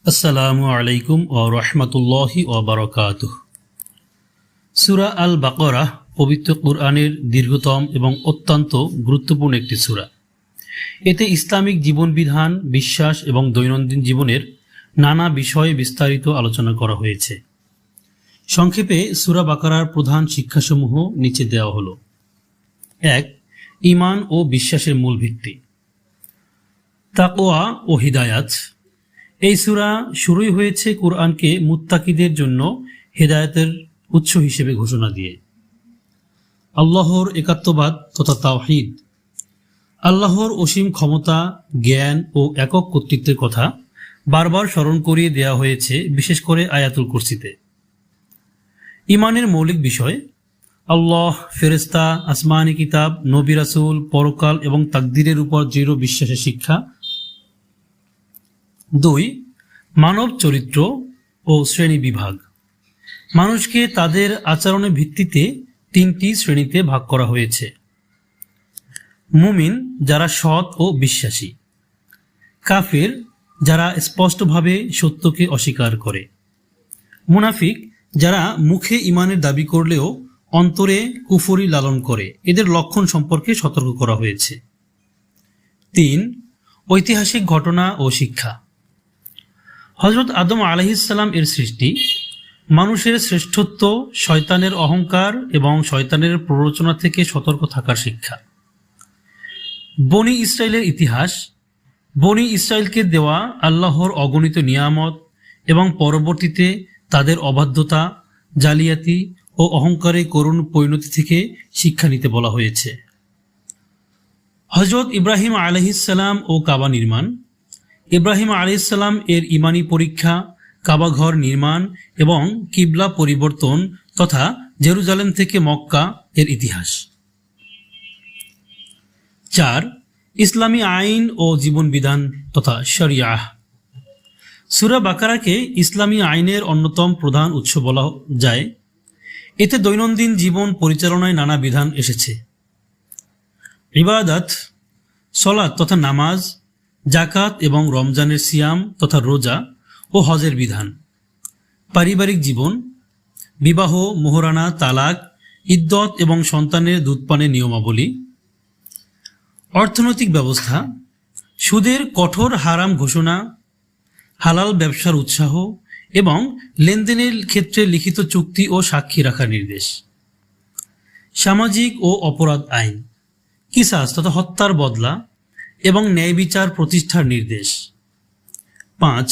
আসসালামু আলাইকুম ওয়া রাহমাতুল্লাহি ওয়া বারাকাতুহু। সূরা আল বাকারাহ পবিত্র কুরআনের দীর্ঘতম এবং অত্যন্ত গুরুত্বপূর্ণ একটি সূরা। এতে ইসলামিক জীবনবিধান, বিশ্বাস এবং দৈনন্দিন জীবনের নানা বিষয়ে বিস্তারিত আলোচনা করা হয়েছে। সংক্ষেপে সূরা বাকারার প্রধান শিক্ষাসমূহ নিচে দেওয়া হলো। ১. ঈমান ও বিশ্বাসের মূল ভিত্তি, তাকওয়া ও হিদায়াত। এই সূরা শুরুই হয়েছে কুরআনকে মুত্তাকিদের জন্য হেদায়েতের উৎস হিসেবে ঘোষণা দিয়ে। আল্লাহর একাত্মবাদ তথা তাওহীদ, আল্লাহর অসীম ক্ষমতা, জ্ঞান ও একক কর্তৃত্বের কথা বারবার স্মরণ করিয়ে দেওয়া হয়েছে, বিশেষ করে আয়াতুল কুরসিতে। ঈমানের মৌলিক বিষয় আল্লাহ, ফেরেশতা, আসমানি কিতাব, নবী রাসূল, পরকাল এবং তাকদীরের উপর দৃঢ় বিশ্বাসের শিক্ষা। ২. মানব চরিত্র ও শ্রেণী বিভাগ। মানুষকে তাদের আচরণের ভিত্তিতে ৩টি শ্রেণীতে ভাগ করা হয়েছে। মুমিন, যারা সৎ ও বিশ্বাসী। কাফের, যারা স্পষ্টভাবে সত্যকে অস্বীকার করে। মুনাফিক, যারা মুখে ঈমানের দাবি করলেও অন্তরে কুফরি লালন করে। এদের লক্ষণ সম্পর্কে সতর্ক করা হয়েছে। ৩. ঐতিহাসিক ঘটনা ও শিক্ষা। হযরত আদম আলাইহিসসালাম এর সৃষ্টি, মানুষের শ্রেষ্ঠত্ব, শয়তানের অহংকার এবং শয়তানের প্ররোচনা থেকে সতর্ক থাকার শিক্ষা। বনী ইসরাইলের ইতিহাস, বনী ইসরাইলকে দেওয়া আল্লাহর অগণিত নিয়ামত এবং পরবর্তীতে তাদের অবাধ্যতা, জালিয়াতি ও অহংকারে করুণ পরিণতি থেকে শিক্ষা নিতে বলা হয়েছে। হযরত ইব্রাহিম আলাইহিসসালাম ও কাবা নির্মাণ, ইব্রাহিম আলাইহিসসালাম এর ঈমানি পরীক্ষা, কাবা ঘর নির্মাণ এবং কিবলা পরিবর্তন তথা জেরুজালেম থেকে মক্কা এর ইতিহাস। ৪. ইসলামী আইন ও জীবনবিধান তথা শরিয়াহ। সূরা বাকারাকে ইসলামী আইনের অন্যতম প্রধান উৎস বলা যায়। এতে দৈনন্দিন জীবন পরিচালনায় নানা বিধান এসেছে। ইবাদত, সালাত তথা নামাজ, জাকাত এবং রমজানের সিয়াম তথা রোজা ও হজের বিধান। পারিবারিক জীবন, বিবাহ, মোহরানা, তালাক, ইদ্দত এবং সন্তানের দুধপানের নিয়মাবলী। অর্থনৈতিক ব্যবস্থা, সুদের কঠোর হারাম ঘোষণা, হালাল ব্যবসার উৎসাহ এবং লেনদেনের ক্ষেত্রে লিখিত চুক্তি ও সাক্ষী রাখার নির্দেশ। সামাজিক ও অপরাধ আইন, কিসাস তথা হত্যার বদলা এবং ন্যায় বিচার প্রতিষ্ঠার নির্দেশ। ৫.